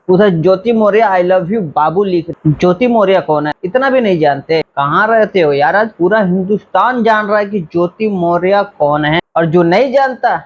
उधर ज्योति Maurya I love you बाबू लिख। ज्योति मौर्य कौन है? इतना भी नहीं जानते? कहाँ रहते हो यार? आज पूरा हिंदुस्तान जान रहा है कि ज्योति मौर्य कौन है, और जो नहीं जानता,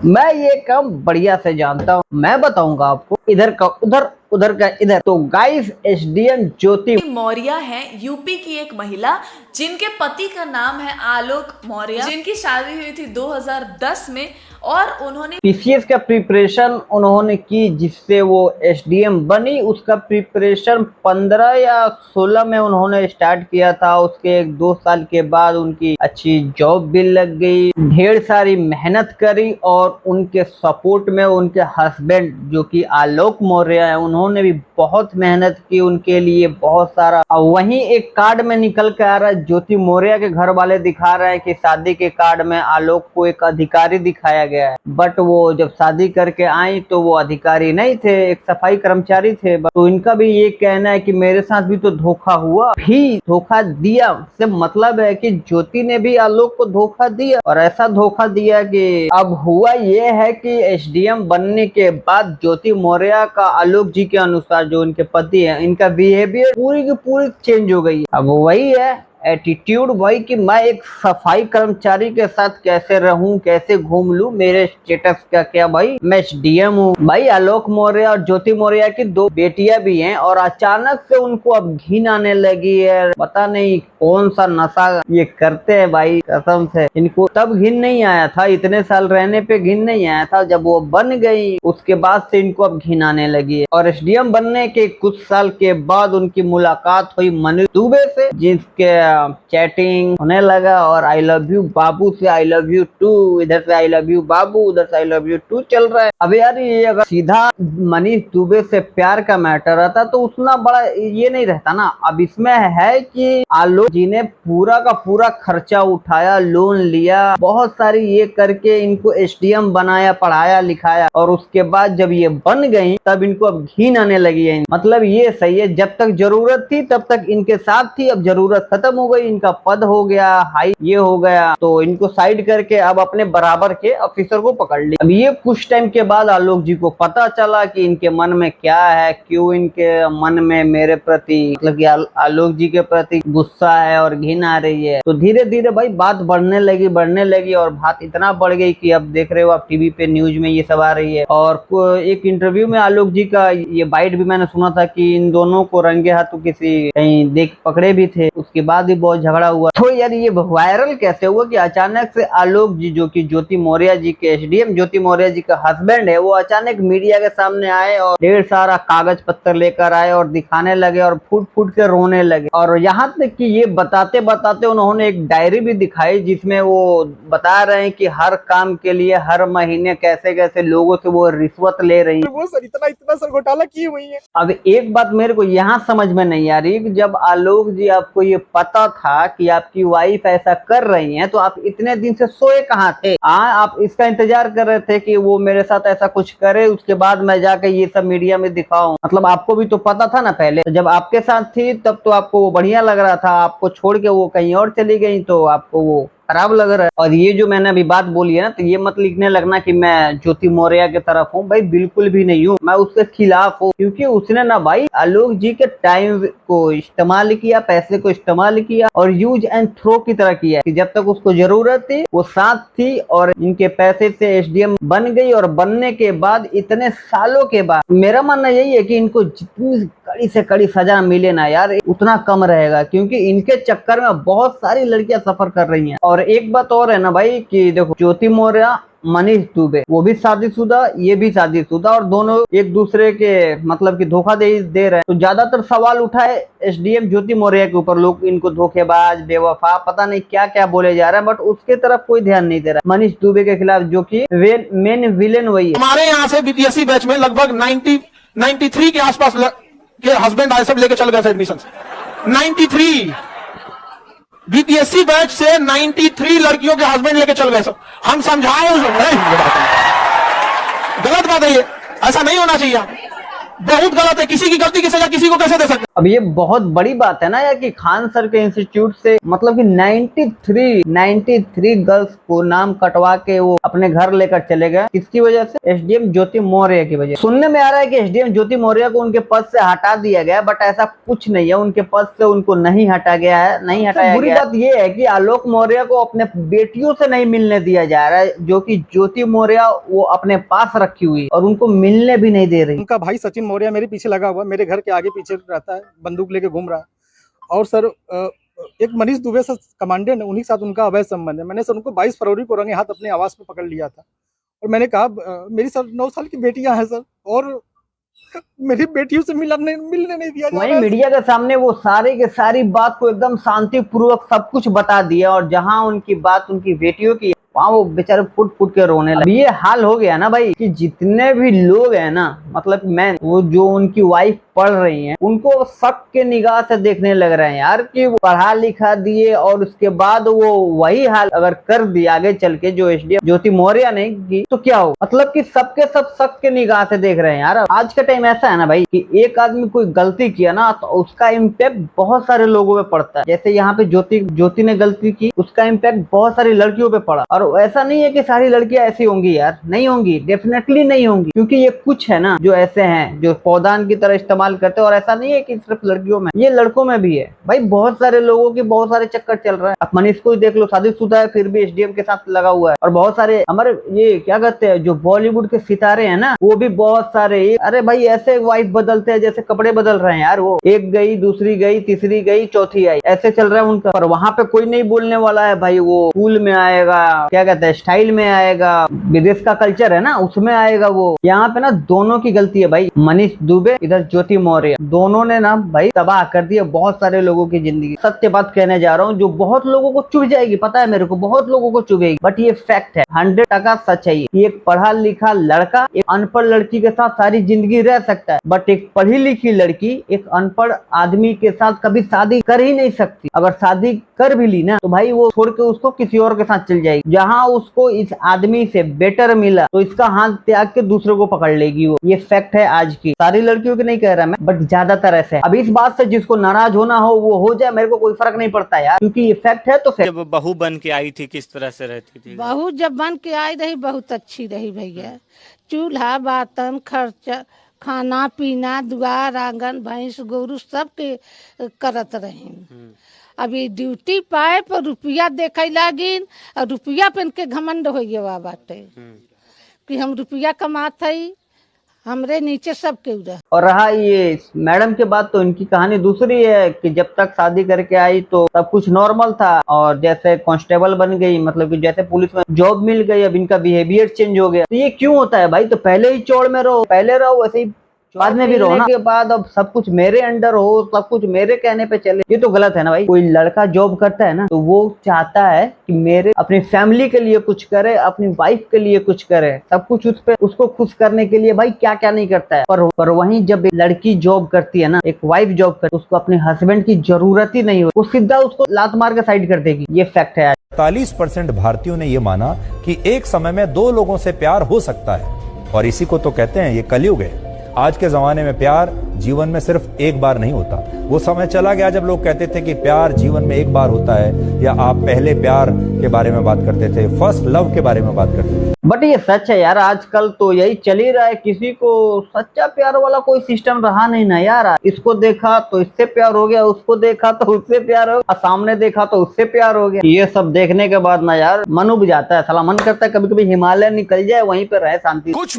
मैं ये काम बढ़िया से जानता हूँ। मैं बताऊंगा आपको, इधर का उधर, उधर का इधर। तो गाइस, एसडीएम ज्योति मौर्य है यूपी की एक महिला जिनके पति का नाम है आलोक मौर्य, जिनकी शादी हुई थी 2010 में, और उन्होंने पीसीएस का प्रिपरेशन उन्होंने की, जिससे वो एसडीएम बनी। उसका प्रिपरेशन 15 या 16 में उन्होंने स्टार्ट किया था। उसके 1-2 साल के बाद उनकी अच्छी जॉब भी लग गई। ढेर सारी मेहनत करी, और उनके सपोर्ट में उनके हस्बैंड जो कि आलोक मौर्य है, उन्होंने भी बहुत मेहनत की उनके लिए, बहुत सारा। वहीं एक कार्ड में निकल के आ रहा है, ज्योति मौर्य के घर वाले दिखा रहे हैं कि शादी के कार्ड में आलोक को एक अधिकारी दिखाया गया है, बट वो जब शादी करके आई तो वो अधिकारी नहीं थे, एक सफाई कर्मचारी थे। तो इनका भी ये कहना है कि मेरे साथ भी तो धोखा हुआ, भी धोखा दिया से मतलब है कि ज्योति ने भी आलोक को धोखा दिया, और ऐसा धोखा दिया कि अब हुआ ये है कि एसडीएम बनने के बाद ज्योति मौर्य का आलोक जी के अनुसार, जो उनके पति है, इनका बिहेवियर पूरी की पूरी चेंज हो गई। अब वही है एटीट्यूड, वही कि मैं एक सफाई कर्मचारी के साथ कैसे रहूं, कैसे घूम लूं, मेरे स्टेटस का क्या भाई, मैं एसडीएम हूँ। भाई आलोक मौर्य और ज्योति मौर्य की 2 बेटियां भी हैं, और अचानक से उनको अब घिन आने लगी है। पता नहीं कौन सा नशा ये करते हैं भाई, कसम से। इनको तब घिन नहीं आया था, इतने साल रहने पे घिन नहीं आया था। जब वो बन गई उसके बाद से इनको अब घिन आने लगी है। और एसडीएम बनने के कुछ साल के बाद उनकी मुलाकात हुई मनीष दुबे से, जिसके चैटिंग होने लगा, और आई लव यू बाबू से आई लव यू टू, इधर से आई लव यू बाबू, उधर से आई लव यू टू चल रहा है। अब यार ये अगर सीधा मनीष दुबे से प्यार का मैटर रहता तो उतना बड़ा ये नहीं रहता ना। अब इसमें है कि आलोक जी ने पूरा का पूरा खर्चा उठाया, लोन लिया, बहुत सारी ये करके इनको एसडीएम बनाया, पढ़ाया लिखाया, और उसके बाद जब ये बन गई तब इनको अब घिन आने लगी है। मतलब ये सही है, जब तक जरूरत थी तब तक इनके साथ थी, अब जरूरत खत्म हो गई, इनका पद हो गया हाई, ये हो गया, तो इनको साइड करके अब अपने बराबर के ऑफिसर को पकड़ लिया। अब ये कुछ टाइम के बाद आलोक जी को पता चला कि इनके मन में क्या है, क्यों इनके मन में मेरे प्रति, मतलब कि आलोक जी के प्रति गुस्सा है और घिन आ रही है। तो धीरे धीरे भाई बात बढ़ने लगी, और बात इतना बढ़ गई कि अब देख रहे हो आप टीवी पे न्यूज में ये सब आ रही है। और एक इंटरव्यू में आलोक जी का ये बाइट भी मैंने सुना था कि इन दोनों को रंगे हाथों किसी कहीं देख पकड़े भी थे, उसके बाद भी बहुत झगड़ा हुआ। तो यार ये वायरल कैसे हुआ कि अचानक से आलोक जी, जो कि ज्योति मौर्य जी के एसडीएम ज्योति मौर्य जी का हस्बैंड है, वो अचानक मीडिया के सामने आए और ढेर सारा कागज पत्तर लेकर आए और दिखाने लगे और फूट फूट के रोने लगे। और यहाँ तक कि ये बताते बताते उन्होंने एक डायरी भी दिखाई, जिसमें वो बता रहे हैं कि हर काम के लिए हर महीने कैसे कैसे लोगों से वो रिश्वत ले रही है। वो सर इतना सर घोटाला की हुई है। अब एक बात मेरे को यहाँ समझ में नहीं आ रही कि जब आलोक जी आपको ये पता था कि आपकी वाइफ ऐसा कर रही है, तो आप इतने दिन से सोए कहाँ थे? आप इसका इंतजार कर रहे थे कि वो मेरे साथ ऐसा कुछ करे, उसके बाद मैं जाके ये सब मीडिया में दिखाऊं। मतलब आपको भी तो पता था ना पहले। तो जब आपके साथ थी तब तो आपको वो बढ़िया लग रहा था, आपको छोड़ के वो कहीं और चली गई तो आपको वो खराब लग रहा है। और ये जो मैंने अभी बात बोली है ना, तो ये मत लिखने लगना कि मैं ज्योति मौर्य की तरफ हूँ, भाई बिल्कुल भी नहीं हूँ, मैं उसके खिलाफ हूँ। क्योंकि उसने ना भाई आलोक जी के टाइम को इस्तेमाल किया, पैसे को इस्तेमाल किया, और यूज एंड थ्रो की तरह किया कि जब तक उसको जरूरत थी वो साथ थी, और इनके पैसे से एसडीएम बन गई। और बनने के बाद इतने सालों के बाद मेरा मानना यही है कि इनको जितनी कड़ी से कड़ी सजा मिले ना यार, उतना कम रहेगा, क्योंकि इनके चक्कर में बहुत सारी लड़कियां सफर कर रही हैं। और एक बात और है ना भाई कि देखो, ज्योति मौर्य, मनीष दुबे, वो भी शादीशुदा, ये भी शादीशुदा, और दोनों एक दूसरे के मतलब कि धोखा दे रहे हैं। तो ज्यादातर सवाल उठाए एसडीएम ज्योति मौर्य के ऊपर, लोग इनको धोखेबाज, बेवफा, पता नहीं क्या क्या बोले जा रहे हैं, बट उसके तरफ कोई ध्यान नहीं दे रहा मनीष दुबे के खिलाफ, जो कि मेन विलेन वही है। हमारे यहाँ से बीपीएससी बैच में लगभग 93 के आसपास के हस्बैंड आए, सब लेके चल गए एडमिशन। 93 बीपीएससी बैच से 93 लड़कियों के हस्बैंड लेके चल गए सब। हम समझाए, गलत बात है ये, ऐसा नहीं होना चाहिए। बहुत गलत है। किसी की गलती की सजा किसी को कैसे दे सकते? अब ये बहुत बड़ी बात है ना यार कि खान सर के इंस्टीट्यूट से मतलब कि 93 गर्ल्स को नाम कटवा के वो अपने घर लेकर चले गए। किसकी वजह से? एसडीएम ज्योति मौर्य की वजह। सुनने में आ रहा है कि एसडीएम ज्योति मौर्य को उनके पद से हटा दिया गया, बट ऐसा कुछ नहीं है। उनके पद से उनको नहीं हटा गया है, नहीं हटाया गया। बुरी बात ये है कि आलोक मौर्य को अपने बेटियों से नहीं मिलने दिया जा रहा है, जो कि ज्योति मौर्य वो अपने पास रखी हुई और उनको मिलने भी नहीं दे रही। उनका भाई सचिन मौर्य मेरे पीछे लगा हुआ, मेरे घर के आगे पीछे रहता है, बंदूक लेके घूम रहा है। और सर एक मनीष दुबे सर कमांडेंट, उन्हीं के साथ उनका अवैध संबंध है। मैंने सर उनको 22 फरवरी को रंगे हाथ अपने आवास पे पकड़ लिया था और मैंने कहा मेरी सर 9 साल की बेटियां हैं सर, और मेरी बेटियों से मिलने नहीं दिया जा रहा है। वहीं मीडिया के सामने वो सारी के सारी बात को एकदम शांतिपूर्वक सब कुछ बता दिया, और जहां उनकी बात उनकी बेटियों की, वहाँ वो बेचारे फुट फुट के रोने लगे। ये हाल हो गया ना भाई कि जितने भी लोग हैं ना, मतलब मैं वो जो उनकी वाइफ पढ़ रही हैं, उनको शक के निगाह से देखने लग रहे हैं यार कि वो पढ़ा लिखा दिए और उसके बाद वो वही हाल अगर कर दिया आगे चल के जो एसडीएम ज्योति मौर्य ने की, तो क्या हो? मतलब कि सबके सब शक के निगाह से देख रहे हैं यार। आज का टाइम ऐसा है ना भाई कि एक आदमी कोई गलती किया ना तो उसका इम्पैक्ट बहुत सारे लोगों पे पड़ता है। जैसे यहाँ पे ज्योति ने गलती की, उसका इम्पैक्ट बहुत सारी लड़कियों पे पड़ा। और ऐसा नहीं है कि सारी लड़कियां ऐसी होंगी यार, नहीं होंगी, डेफिनेटली नहीं होंगी, क्योंकि ये कुछ है ना जो ऐसे हैं जो पौधान की तरह इस्तेमाल करते हैं। और ऐसा नहीं है कि सिर्फ लड़कियों में, ये लड़कों में भी है भाई। बहुत सारे लोगों की बहुत सारे चक्कर चल रहा है। अब मनीष को ही देख लो, शादीशुदा है फिर भी एसडीएम के साथ लगा हुआ है। और बहुत सारे हमारे ये क्या कहते हैं जो बॉलीवुड के सितारे हैं ना, वो भी बहुत सारे, अरे भाई ऐसे वाइफ बदलते हैं जैसे कपड़े बदल रहे हैं यार। वो एक गई, दूसरी गई, तीसरी गई, चौथी आई, ऐसे चल रहा है उनका। पर वहां पे कोई नहीं बोलने वाला है भाई। वो कूल में आएगा, क्या कहते हैं, स्टाइल में आएगा, विदेश का कल्चर है ना उसमें आएगा वो। यहाँ पे ना दोनों की गलती है भाई। मनीष दुबे, इधर ज्योति मौर्य, दोनों ने ना भाई तबाह कर दिया बहुत सारे लोगों की जिंदगी। सत्य बात कहने जा रहा हूँ जो बहुत लोगों को चुभ जाएगी, पता है मेरे को, बहुत लोगों को चुभेगी, बट ये फैक्ट है, 100% सच है ये। एक पढ़ा लिखा लड़का एक अनपढ़ लड़की के साथ सारी जिंदगी रह सकता है, बट एक पढ़ी लिखी लड़की एक अनपढ़ आदमी के साथ कभी शादी कर ही नहीं सकती। अगर शादी कर भी ली ना तो भाई वो छोड़ के उसको किसी और के साथ चल जाएगी। जहाँ उसको इस आदमी से बेटर मिला तो इसका हाथ त्याग के दूसरे को पकड़ लेगी वो। ये फैक्ट है आज की। सारी लड़कियों की नहीं कह रहा मैं, बट ज्यादातर ऐसे है। अब इस बात से जिसको नाराज होना हो वो हो जाए, मेरे को कोई फर्क नहीं पड़ता यार, क्योंकि ये फैक्ट है। तो जब बहू बन के आई थी किस तरह से रहती थी? बहू जब बन के आई रही बहुत अच्छी रही भैया। चूल्हा बर्तन खर्चा, खाना पीना, दुआर आंगन, भैंस गोरू सबके करत रही। अभी ड्यूटी पाए पर रुपया देखे लागिन और रुपया पे इनके घमंड हो गया बाटे कि हम रुपया कमात हई, हमरे नीचे सब केहू रह। और रहा ये मैडम के बाद, तो इनकी कहानी दूसरी है कि जब तक शादी करके आई तो सब कुछ नॉर्मल था, और जैसे कांस्टेबल बन गई, मतलब कि जैसे पुलिस में जॉब मिल गई, अब इनका बिहेवियर चेंज हो गया। तो ये क्यों होता है भाई? तो पहले ही चौड़ में रहो, पहले रहो वैसे ही बाद में भी रहो ना। के बाद अब सब कुछ मेरे अंडर हो, सब कुछ मेरे कहने पे चले, ये तो गलत है ना भाई। कोई लड़का जॉब करता है ना तो वो चाहता है कि मेरे अपनी फैमिली के लिए कुछ करे, अपनी वाइफ के लिए कुछ करे, सब कुछ उस पे उसको खुश करने के लिए भाई क्या क्या नहीं करता है। पर वहीं जब एक लड़की जॉब करती है ना, एक वाइफ जॉब करती है, उसको अपने हस्बैंड की जरूरत ही नहीं हो, वो सीधा उसको लात मार के साइड कर देगी। ये फैक्ट है। 43% भारतीयों ने यह माना कि एक समय में दो लोगों से प्यार हो सकता है, और इसी को तो कहते हैं ये कलयुग है। आज के जमाने में प्यार जीवन में सिर्फ एक बार नहीं होता। वो समय चला गया जब लोग कहते थे कि प्यार जीवन में एक बार होता है, या आप पहले प्यार के बारे में बात करते थे, फर्स्ट लव के बारे में बात करते थे। बट ये सच है यार, आजकल तो यही चल ही रहा है। किसी को सच्चा प्यार वाला कोई सिस्टम रहा नहीं ना यार। इसको देखा तो इससे प्यार हो गया, उसको देखा तो उससे प्यार हो गया, सामने देखा तो उससे प्यार हो गया। ये सब देखने के बाद ना यार मन उब जाता है, साला मन करता है कभी कभी हिमालय निकल जाए, वहीं पे रहे शांति। कुछ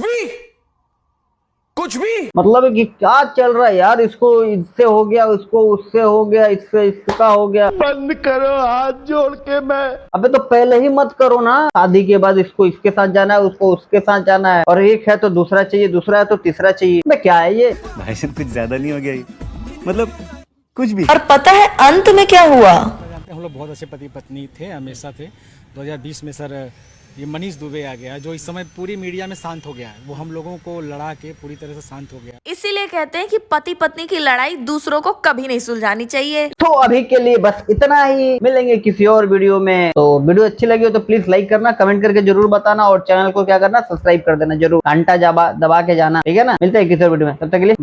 भी मतलब कि क्या चल रहा है यार, इसको इससे हो गया, उसको उससे हो गया, इससे इसका हो गया। बंद करो हाथ जोड़ के। मैं अबे तो पहले ही मत करो ना। शादी के बाद इसको इसके साथ जाना है, उसको उसके साथ जाना है, और एक है तो दूसरा चाहिए, दूसरा है तो तीसरा चाहिए। मैं क्या है ये भाई साहब, कुछ ज्यादा नहीं हो गया ये? मतलब कुछ भी। और पता है अंत में क्या हुआ? हम लोग बहुत अच्छे पति पत्नी थे, हमेशा थे। 2020 में सर ये मनीष दुबे आ गया, जो इस समय पूरी मीडिया में शांत हो गया है। वो हम लोगों को लड़ा के पूरी तरह से शांत हो गया। इसीलिए कहते हैं कि पति पत्नी की लड़ाई दूसरों को कभी नहीं सुलझानी चाहिए। तो अभी के लिए बस इतना ही, मिलेंगे किसी और वीडियो में। तो वीडियो अच्छी लगी हो तो प्लीज लाइक करना, कमेंट करके जरूर बताना, और चैनल को क्या करना, सब्सक्राइब कर देना जरूर, घंटा दबा के जाना, ठीक है ना। मिलते हैं किसी और वीडियो में, तब तक के लिए बाय।